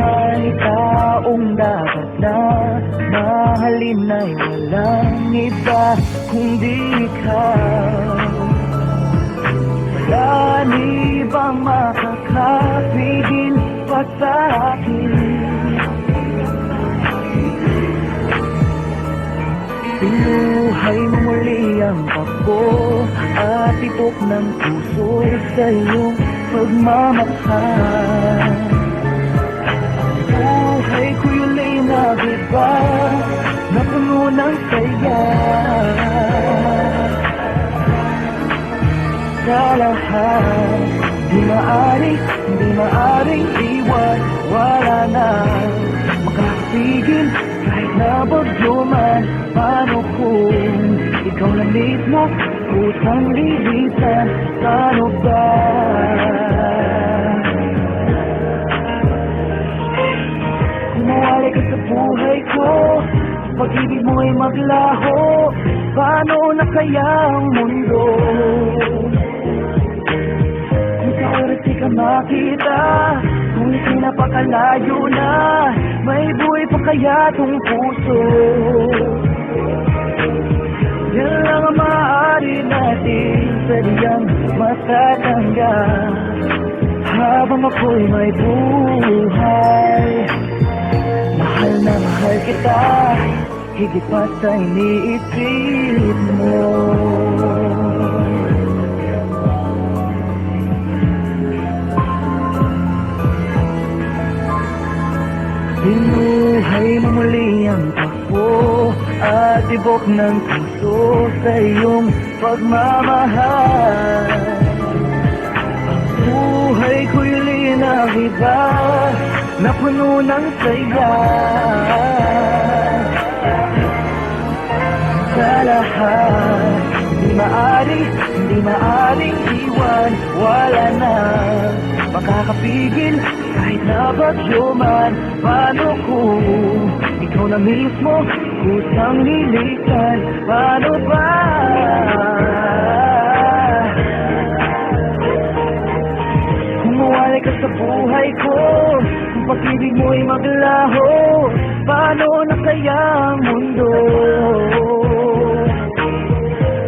May taong dapat na mahalin ay walang iba kundi ikaw. Wala ni bang makakapigil pa sa akin? Pinuhay mo muli ang pako at tibok ng puso sa iyong pagmamahal. Buhay ko'y ulay na iba na puno ng saya. Sa lahat, di maaring iwan. Wala na makakapigil kahit na bagyo man. Paano kung ikaw na mismo kusang lilisan? Paano ba? Kung mawala ka sa buhay ko, pag-ibig mo ay maglaho, paano na kaya ang mundo? Kung sa oras di ka makita, kung ika'y napakalayo na, may buhay pa kaya tong puso? Yan lang ang maaari natin sadyang matatanggap habang ako'y may buhay. Mahal na mahal kita, higit pa sa iniisip mo. Binuhay mo muli ang takbo at tibok ng puso sa iyong pagmamahal. Ang buhay ko'y iba na puno ng saya. Sa lahat, hindi maaring iwan. Wala na makakapigil kahit na bagyo man. Paano kung ikaw na mismo kusang lilisan? Paano ba? Kung mawala ka sa buhay ko, kung pag-ibig mo'y maglaho, paano na kaya ang mundo?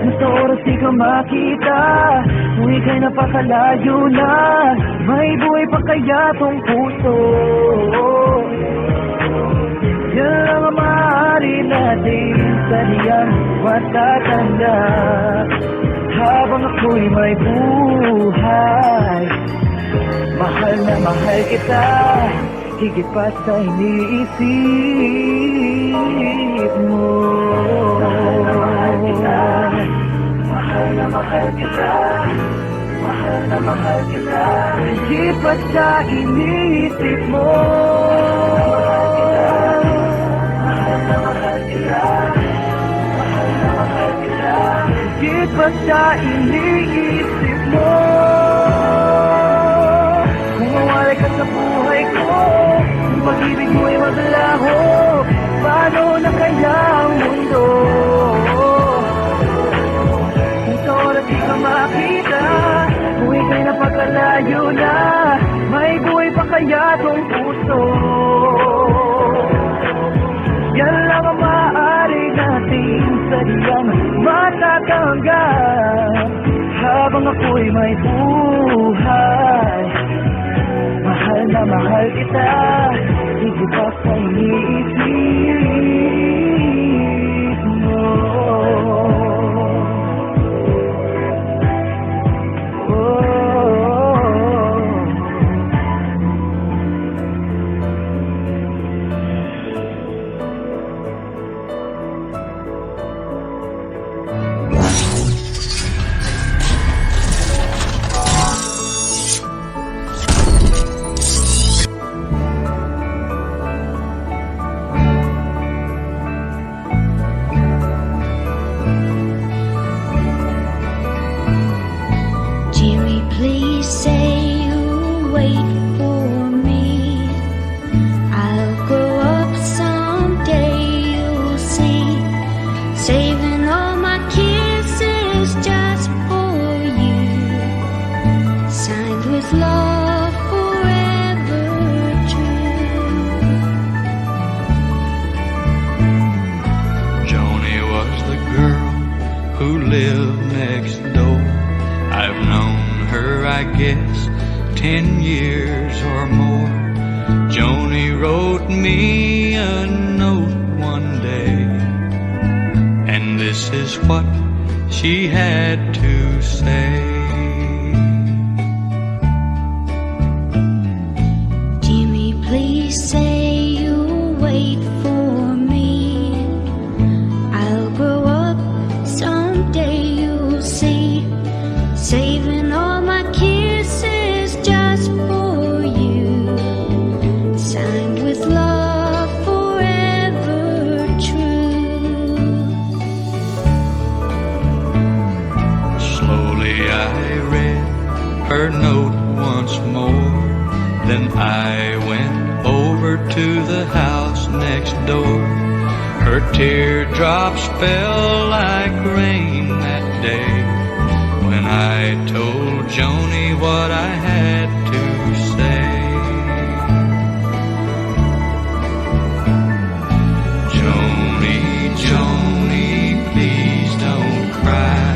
Kung sa oras di ka makita, kung ika'y napakalayo na, may buhay pa kaya tong puso? Yan lang ang maaari natin sadyang matatanda habang ako'y may buhay. Mahal na mahal kita, higit pa sa iniisip mo. Mahal kita, mahal na mahal kita, mahal na mahal kita, higit pa sa iniisip mo. Mahal na mahal kita, mahal na mahal kita, higit pa sa iniisip mo. Kung mawala ka sa buhay ko, kung pag-ibig mo'y maglaho, paano na kaya ang mundo? Kung sa oras di ka makita, kung ika'y napakalayo na, may buhay pa kaya tong puso? Yan lang ang maaari natin sadyang matatanggap habang ako'y may buhay. Mahal na mahal kita, higit pa sa iniisip mo. wrote me a note one day, and this is what she had to say. Jimmy, please say you'll wait for me. I'll grow up, someday you'll see. Saving all my kisses just for you. Signed with love, forever true. Slowly I read her note once more. Then I went over to the house next door. Her teardrops fell like rain that day when I told Joni what I had to say. Joni, Joni, please don't cry.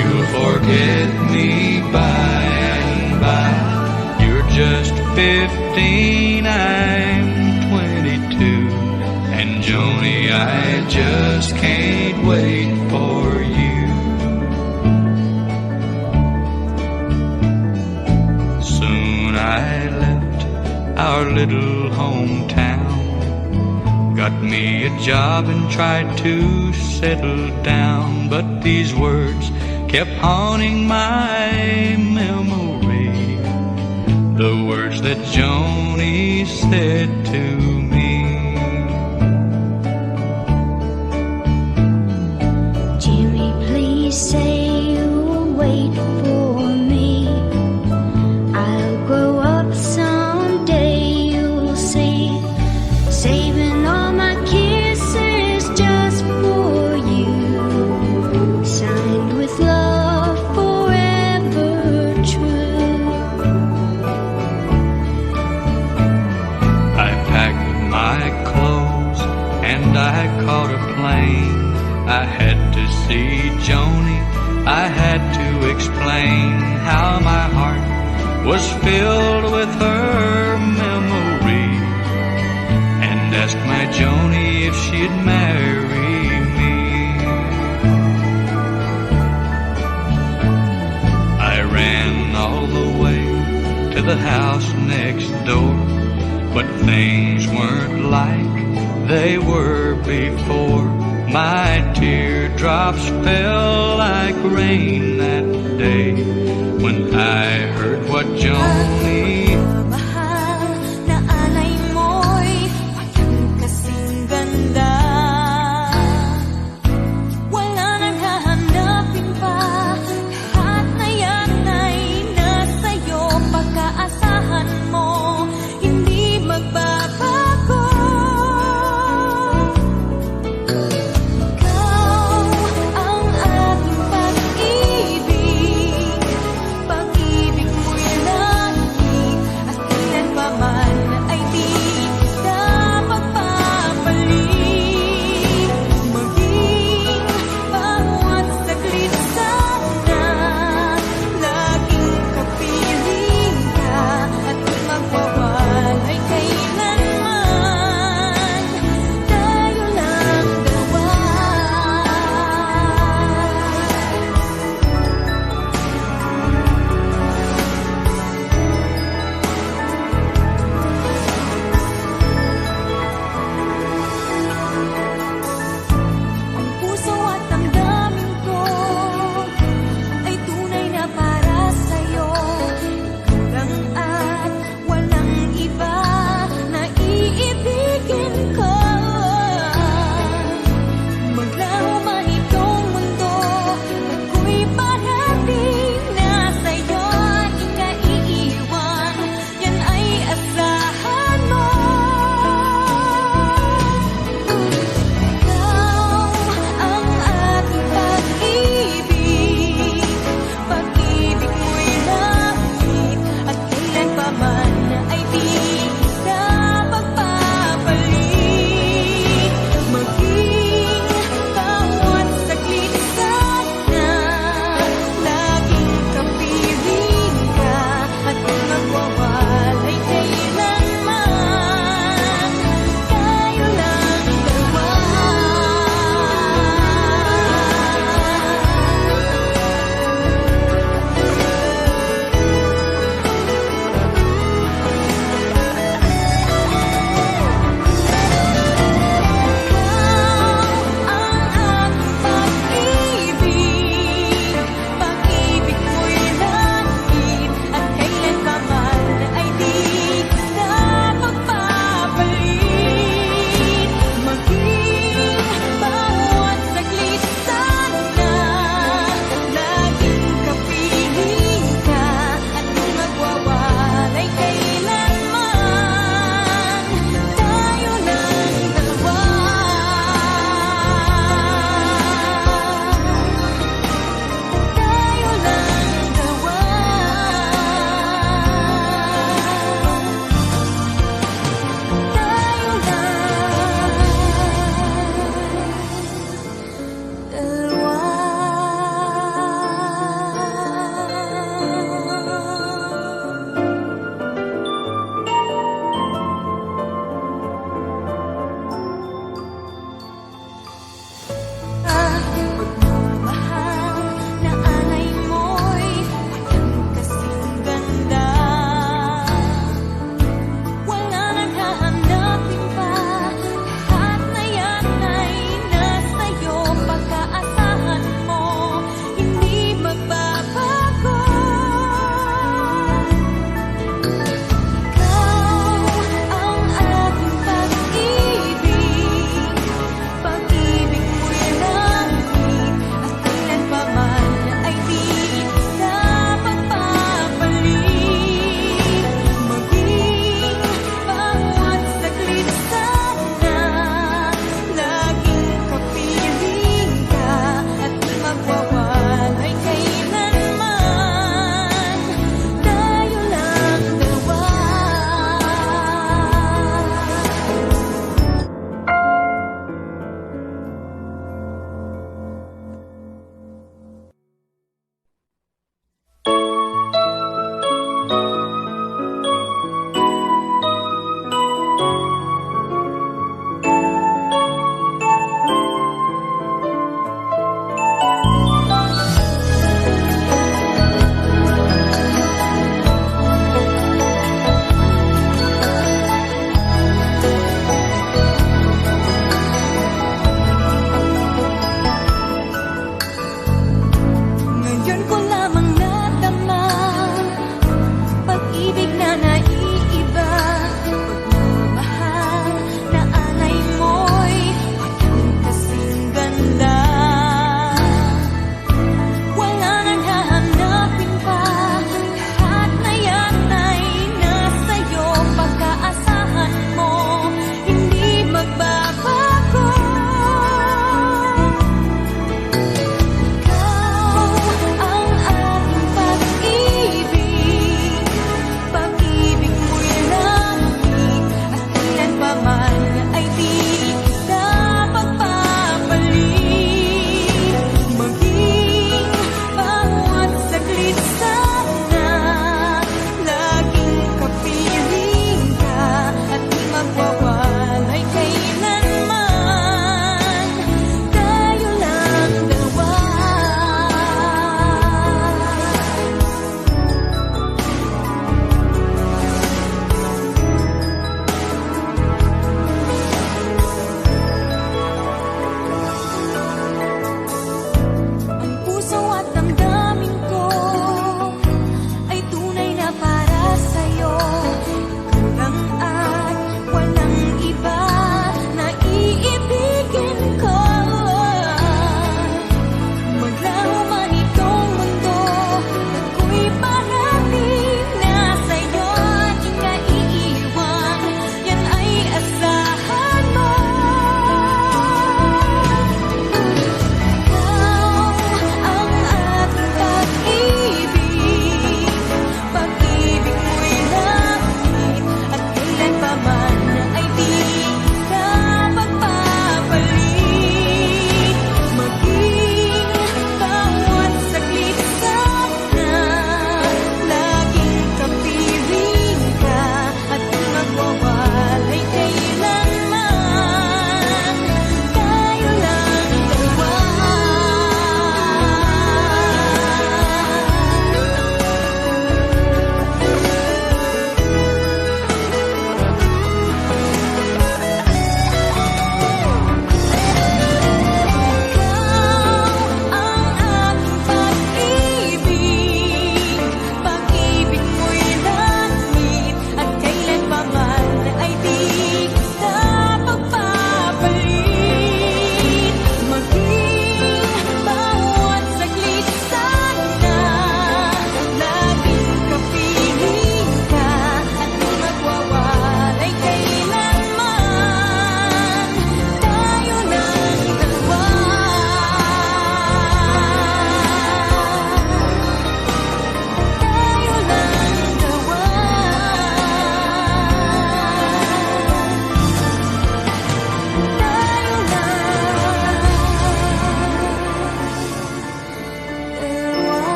You'll forget me by and by. You're just 15, I'm 22. And Joni, I just can't wait for you. Soon I left our little hometown, got me a job and tried to settle down. But these words kept haunting my memory, the words that Joni said to me. Jimmy, please say you'll wait for me. I'll grow up, someday you'll see. Saving all my kisses just for you. Signed with love, forever true. I packed my clothes and I caught a plane. I had to see Joni, I had to explain how my heart was filled with her memory, and asked my Joni if she'd marry me. I ran all the way to the house next door, but things weren't like they were before. My teardrops fell like rain that day when I heard what Joni Mahal na alay mo'y walang kasing ganda. Wala nang hahanapin pa, lahat na yan ay nasa'yo. Pagkaasahan mo, hindi magbabago. Ikaw ang aking pag-ibig, pag-ibig mo'y lagi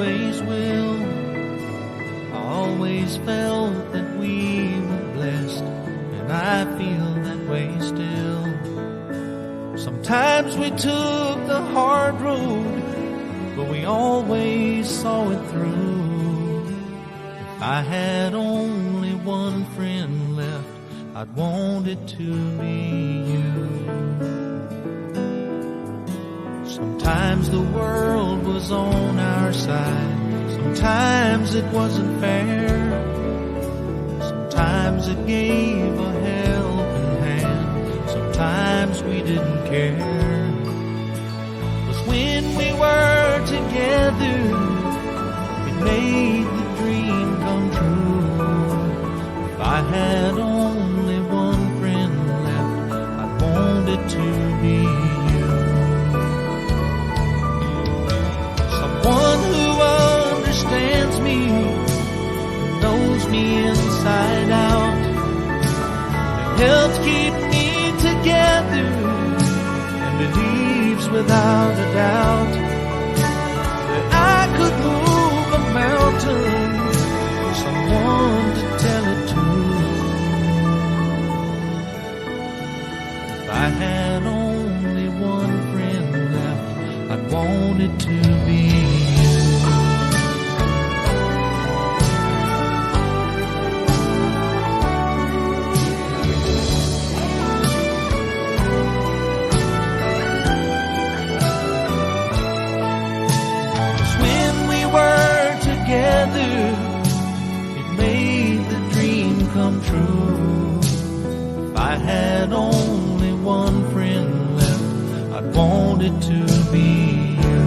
always will. I always felt that we were blessed, and I feel that way still. Sometimes we took the hard road, but we always saw it through. If I had only one friend left, I'd want it to be you. Sometimes the world was on our side, sometimes it wasn't fair, sometimes it gave a helping hand, sometimes we didn't care. 'Cause when we were together, it made the dream come true. If I had only one friend left, I'd want it to be you. Someone who understands me, knows me inside out, and helps keep me together, and believes without a doubt that I could move a mountain. Someone to tell it to. If I had only one friend left, I'd want it to be you. When we were together, it made the dream come true. If I had only one friend left, I'd want it to be you.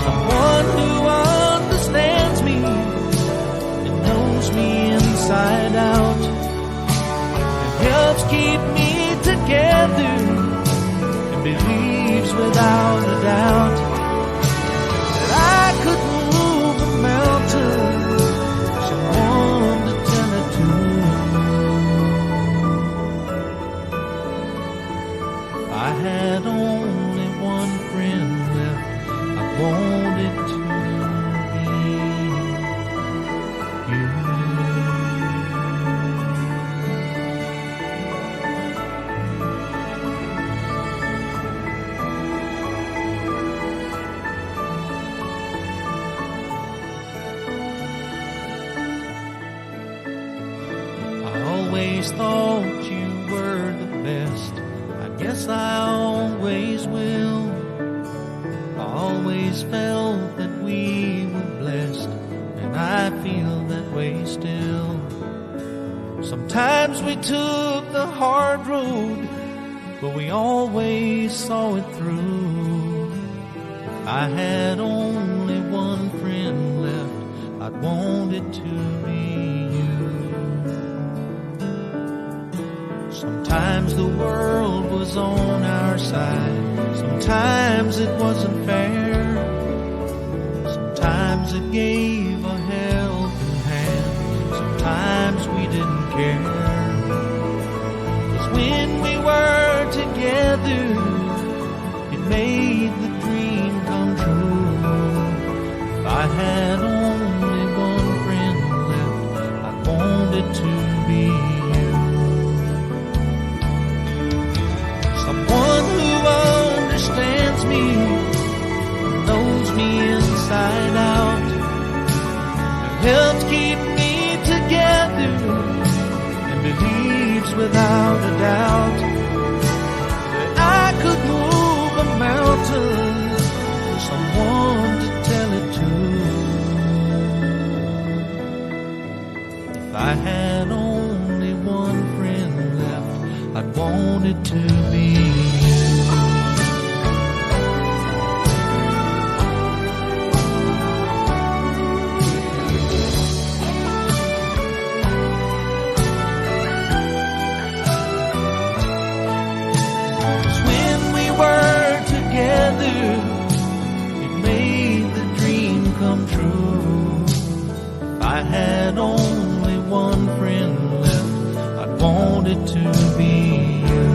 Someone who understands me and knows me inside out, and helps keep me together, and believes without a doubt that I could move a mountain. Someone to tell it to. If I had only one friend left, I want it to be you. I always thought you were the best. I guess I always will. I always felt that we were blessed, and I feel that way still. Sometimes we took the hard road, but we always saw it through. If I had only one friend left, I'd want it to be you. Sometimes the world was on our side, sometimes it wasn't fair, sometimes it gave a helping hand, sometimes we didn't care. 'Cause when we were together, it made the dream come true. If I had only one friend left, I'd want it to be you. Someone who understands me, knows me inside out, and helps keep me together, and believes without a doubt that I could move a mountain. Someone to tell it to. If I had only one friend left, I'd want it to be you. When we were together, it made the dream come true. If I had only one friend left, I'd want it to be you.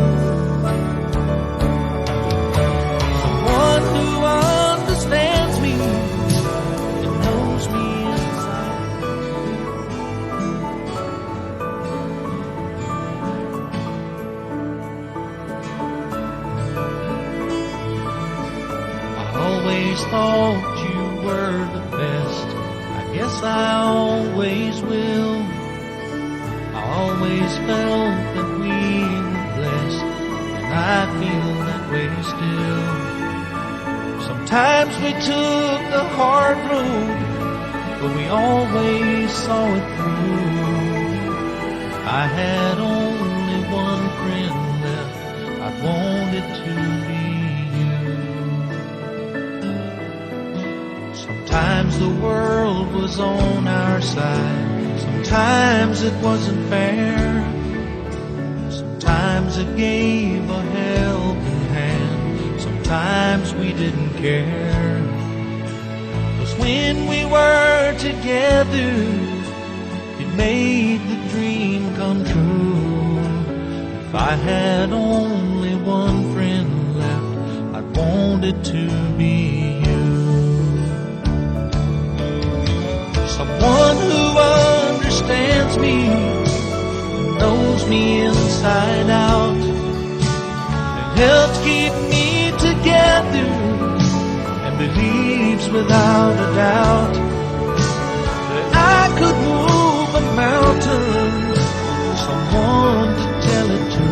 always thought you were the best. I guess I always will. I always felt that we were blessed, and I feel that way still. Sometimes we took the hard road, but we always saw it through. I had only one friend left, I wanted to be you. Sometimes the world was on our side, sometimes it wasn't fair. Sometimes it gave a helping hand, sometimes we didn't care. 'Cause when we were together, it made the dream come true. If I had only one friend left, I'd want it to be you. Someone who understands me, knows me inside out, and helps keep me together, and believes without a doubt that I could move a mountain. Someone to tell it to.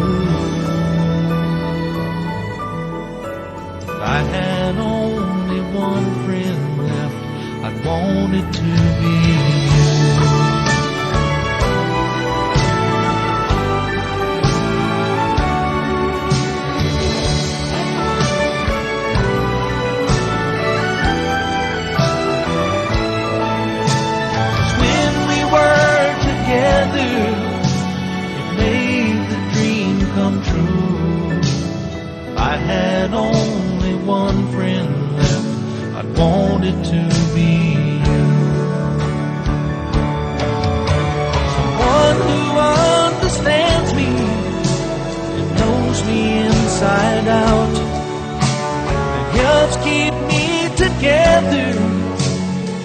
If I had only one friend left, I'd want it to be you. I had only one friend left, I'd want it to be you. Someone who understands me and knows me inside out, and helps keep me together,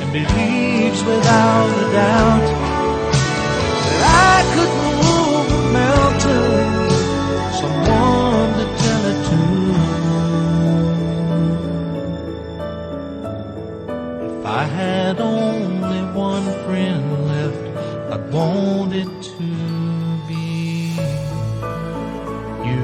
and believes without a doubt that I could move a mountain. Someone to tell it to. If I had only one friend left, I'd want it to be you.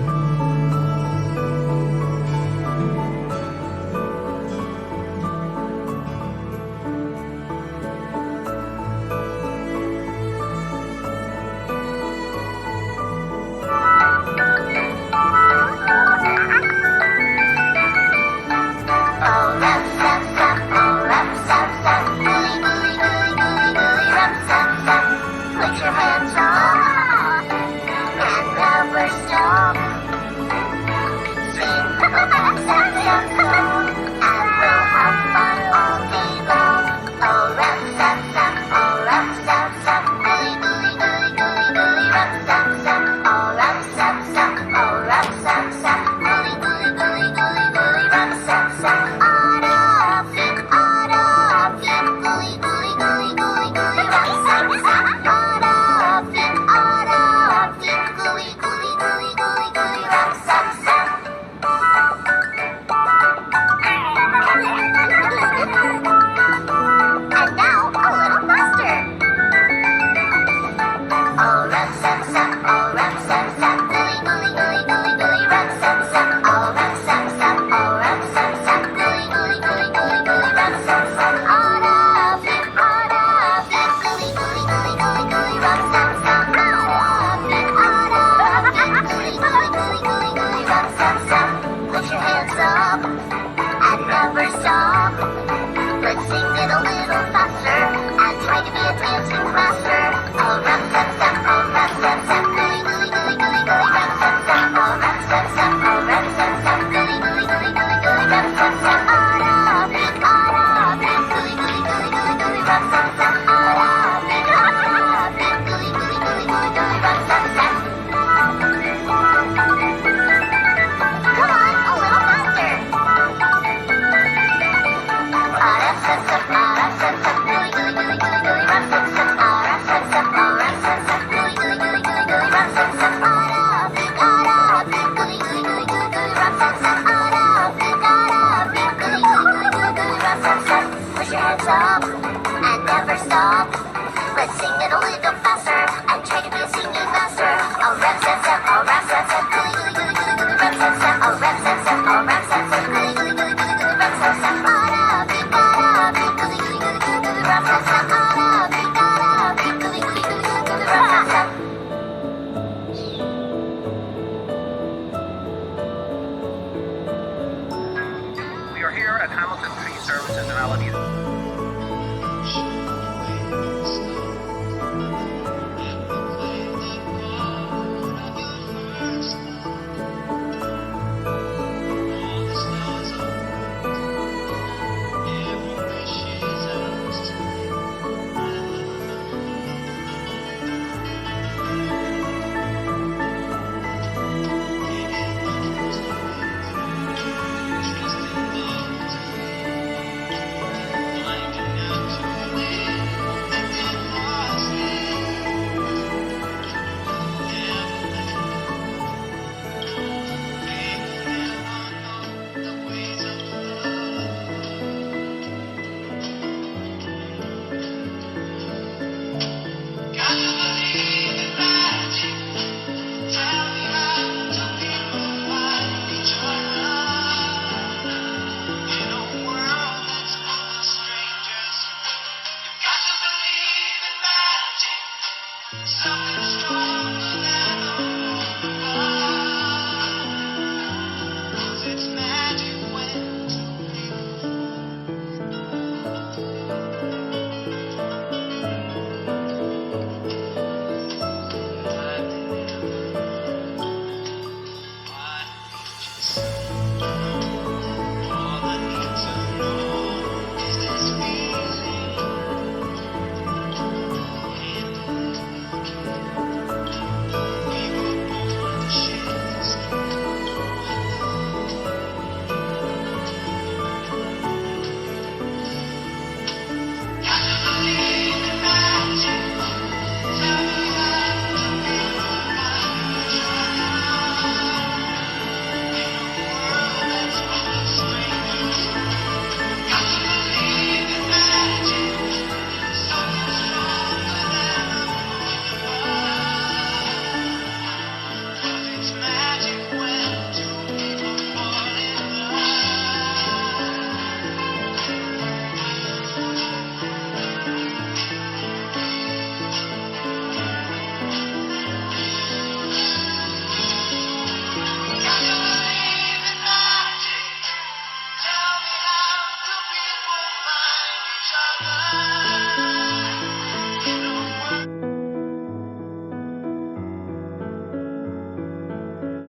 Sa stop and never stop. Let's sing it a little faster and try to be a singing master. I'll rap, zap, zap, I'll rap, zap, zap, gooly, gooly, gooly, gooly, gooly, rap, zap, zap, I'll rap, zap, zap, I'll rap, zap, zap, gooly, gooly, gooly, gooly, gooly, rap, zap, zap, ba-da, be-ba-da, be, gooly, gooly, gooly, gooly, gooly, rap, zap, zap, ba-da, be-ba-da, be, gooly, gooly, gooly, gooly, gooly, rap, zap, zap. We are here at Hamilton Tree Services in Alameda. It's magic when